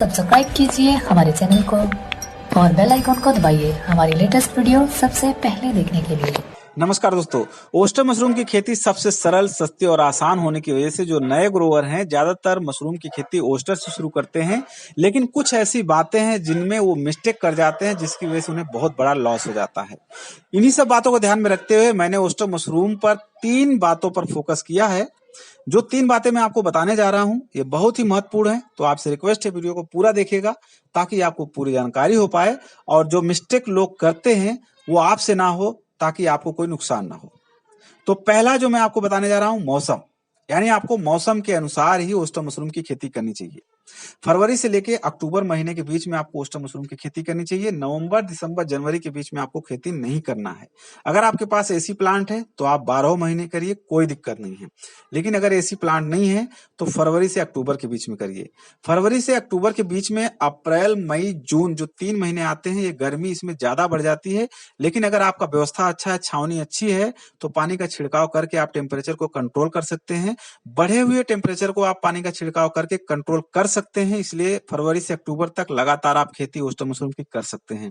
Subscribe कीजिए हमारे channel को और बेल आइकॉन को दबाइए हमारी लेटेस्ट वीडियो सबसे पहले देखने के लिए। नमस्कार दोस्तों, ओस्टर मशरूम की खेती सबसे सरल, सस्ती और आसान होने की वजह से जो नए ग्रोवर हैं ज्यादातर मशरूम की खेती ओस्टर से शुरू करते हैं। लेकिन कुछ ऐसी बातें हैं जिनमें वो मिस्टेक कर जाते हैं जिसकी वजह से उन्हें बहुत बड़ा लॉस हो जाता है। इन्हीं सब बातों को ध्यान में रखते हुए मैंने ओस्टर मशरूम पर 3 बातों पर फोकस किया है। जो 3 बातें मैं आपको बताने जा रहा हूं ये बहुत ही महत्वपूर्ण है, तो आपसे रिक्वेस्ट है वीडियो को पूरा देखिएगा ताकि आपको पूरी जानकारी हो पाए और जो मिस्टेक लोग करते हैं वो आपसे ना हो, ताकि आपको कोई नुकसान ना हो। तो पहला जो मैं आपको बताने जा रहा हूं, मौसम। यानी आपको मौसम के अनुसार ही ओस्टर मशरूम की खेती करनी चाहिए। फरवरी से लेके अक्टूबर महीने के बीच में आपको ओस्टर मशरूम की खेती करनी चाहिए। नवंबर, दिसंबर, जनवरी के बीच में आपको खेती नहीं करना है। अगर आपके पास एसी प्लांट है तो आप 12 महीने करिए, कोई दिक्कत नहीं है। लेकिन अगर एसी प्लांट नहीं है तो फरवरी से अक्टूबर के बीच में करिए। फरवरी से अक्टूबर के बीच में अप्रैल, मई, जून जो 3 महीने आते हैं, ये गर्मी इसमें ज्यादा बढ़ जाती है। लेकिन अगर आपका व्यवस्था अच्छा है, छावनी अच्छी है, तो पानी का छिड़काव करके आप टेम्परेचर को कंट्रोल कर सकते हैं। बढ़े हुए टेम्परेचर को आप पानी का छिड़काव करके कंट्रोल कर सकते हैं, इसलिए फरवरी से अक्टूबर तक लगातार आप खेती ओस्टर मशरूम की कर सकते हैं।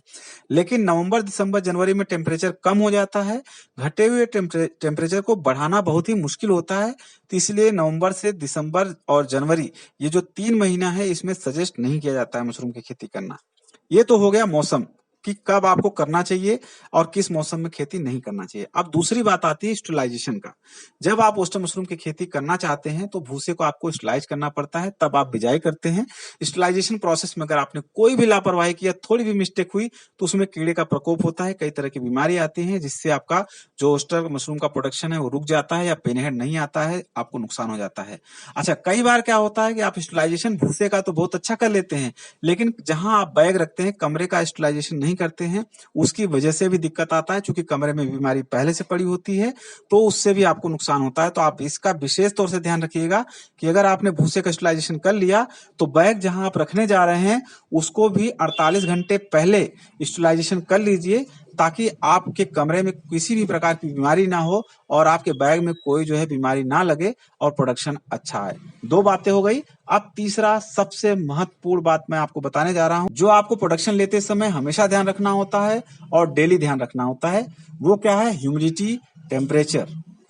लेकिन नवंबर, दिसंबर, जनवरी में टेम्परेचर कम हो जाता है। घटे हुए टेम्परेचर को बढ़ाना बहुत ही मुश्किल होता है, तो इसलिए नवंबर से दिसंबर और जनवरी ये जो 3 महीना है इसमें सजेस्ट नहीं किया जाता है मशरूम की खेती करना। ये तो हो गया मौसम कि कब आपको करना चाहिए और किस मौसम में खेती नहीं करना चाहिए। अब दूसरी बात आती है स्टरलाइजेशन का। जब आप ओस्टर मशरूम की खेती करना चाहते हैं तो भूसे को आपको स्टरलाइज करना पड़ता है, तब आप बिजाई करते हैं। स्टरलाइजेशन प्रोसेस में अगर आपने कोई भी लापरवाही किया, थोड़ी भी मिस्टेक हुई, तो उसमें कीड़े का प्रकोप होता है, कई तरह की बीमारी आती है, जिससे आपका जो ओस्टर मशरूम का प्रोडक्शन है वो रुक जाता है या पिनहेड नहीं आता है, आपको नुकसान हो जाता है। अच्छा, कई बार क्या होता है कि आप स्टरलाइजेशन भूसे का तो बहुत अच्छा कर लेते हैं, लेकिन जहां आप बैग रखते हैं, कमरे का स्टरलाइजेशन नहीं करते हैं, उसकी वजह से भी दिक्कत आता है। चूंकि कमरे में बीमारी पहले से पड़ी होती है तो उससे भी आपको नुकसान होता है। तो आप इसका विशेष तौर से ध्यान रखिएगा कि अगर आपने भूसे का स्टरलाइजेशन कर लिया तो बैग जहां आप रखने जा रहे हैं उसको भी 48 घंटे पहले स्टरलाइजेशन कर लीजिए, ताकि आपके कमरे में किसी भी प्रकार की बीमारी ना हो और आपके बैग में कोई जो है बीमारी ना लगे और प्रोडक्शन अच्छा आए। 2 बातें हो गई। अब तीसरा सबसे महत्वपूर्ण बात मैं आपको बताने जा रहा हूं, जो आपको प्रोडक्शन लेते समय हमेशा ध्यान रखना होता है और डेली ध्यान रखना होता है। वो क्या है? ह्यूमिडिटी, टेम्परेचर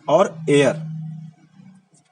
और एयर।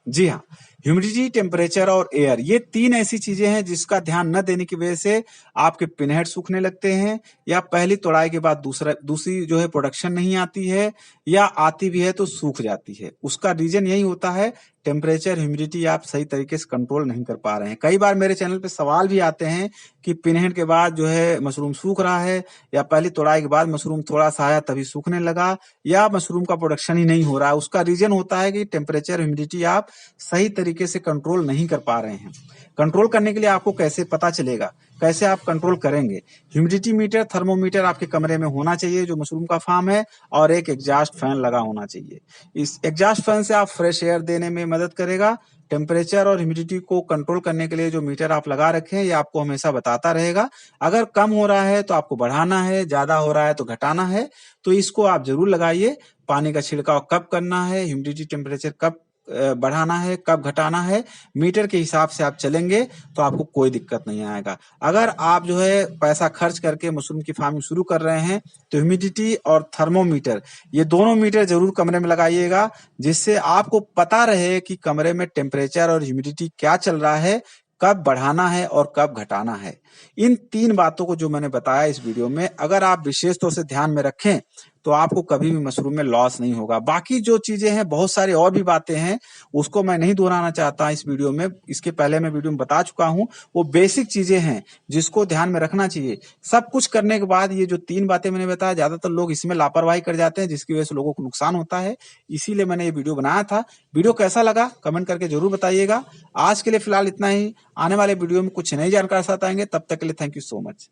जी हाँ, ह्यूमिडिटी, टेम्परेचर और एयर, ये 3 ऐसी चीजें हैं जिसका ध्यान न देने की वजह से आपके पिनहेड सूखने लगते हैं, या पहली तोड़ाई के बाद दूसरी जो है प्रोडक्शन नहीं आती है, या आती भी है तो सूख जाती है। उसका रीजन यही होता है, टेम्परेचर, ह्यूमिडिटी आप सही तरीके से कंट्रोल नहीं कर पा रहे हैं। कई बार मेरे चैनल पे सवाल भी आते हैं कि पिनहेड के बाद जो है मशरूम सूख रहा है, या पहली तोड़ाई के बाद मशरूम थोड़ा सा आया तभी सूखने लगा, या मशरूम का प्रोडक्शन ही नहीं हो रहा है। उसका रीजन होता है कि टेम्परेचर, ह्यूमिडिटी आप सही तरीके से कंट्रोल नहीं कर पा रहे हैं। कंट्रोल करने के लिए आपको कैसे पता चलेगा, कैसे आप कंट्रोल करेंगे? ह्यूमिडिटी मीटर, थर्मोमीटर आपके कमरे में होना चाहिए जो मशरूम का फार्म है, और एक एग्जॉस्ट फैन लगा होना चाहिए। इस एग्जॉस्ट फैन से आप फ्रेश एयर देने में मदद करेगा। टेम्परेचर और ह्यूमिडिटी को कंट्रोल करने के लिए जो मीटर आप लगा रखे हैं ये आपको हमेशा बताता रहेगा। अगर कम हो रहा है तो आपको बढ़ाना है, ज्यादा हो रहा है तो घटाना है, तो इसको आप जरूर लगाइए। पानी का छिड़काव कब करना है, ह्यूमिडिटी, टेम्परेचर कब बढ़ाना है, कब घटाना है, मीटर के हिसाब से आप चलेंगे तो आपको कोई दिक्कत नहीं आएगा। अगर आप जो है पैसा खर्च करके मशरूम की फार्मिंग शुरू कर रहे हैं तो ह्यूमिडिटी और थर्मोमीटर, ये दोनों मीटर जरूर कमरे में लगाइएगा, जिससे आपको पता रहे कि कमरे में टेम्परेचर और ह्यूमिडिटी क्या चल रहा है, कब बढ़ाना है और कब घटाना है। इन 3 बातों को जो मैंने बताया इस वीडियो में, अगर आप विशेष तौर से ध्यान में रखें तो आपको कभी भी मशरूम में लॉस नहीं होगा। बाकी जो चीजें हैं, बहुत सारी और भी बातें हैं, उसको मैं नहीं दोहराना चाहता इस वीडियो में। इसके पहले मैं वीडियो में बता चुका हूं, वो बेसिक चीजें हैं जिसको ध्यान में रखना चाहिए। सब कुछ करने के बाद ये जो 3 बातें मैंने बताया, ज्यादातर लोग इसमें लापरवाही कर जाते हैं, जिसकी वजह से लोगों को नुकसान होता है। इसीलिए मैंने ये वीडियो बनाया था। वीडियो कैसा लगा कमेंट करके जरूर बताइएगा। आज के लिए फिलहाल इतना ही। आने वाले वीडियो में कुछ नई जानकारी साथ आएंगे, तब तक के लिए थैंक यू सो मच।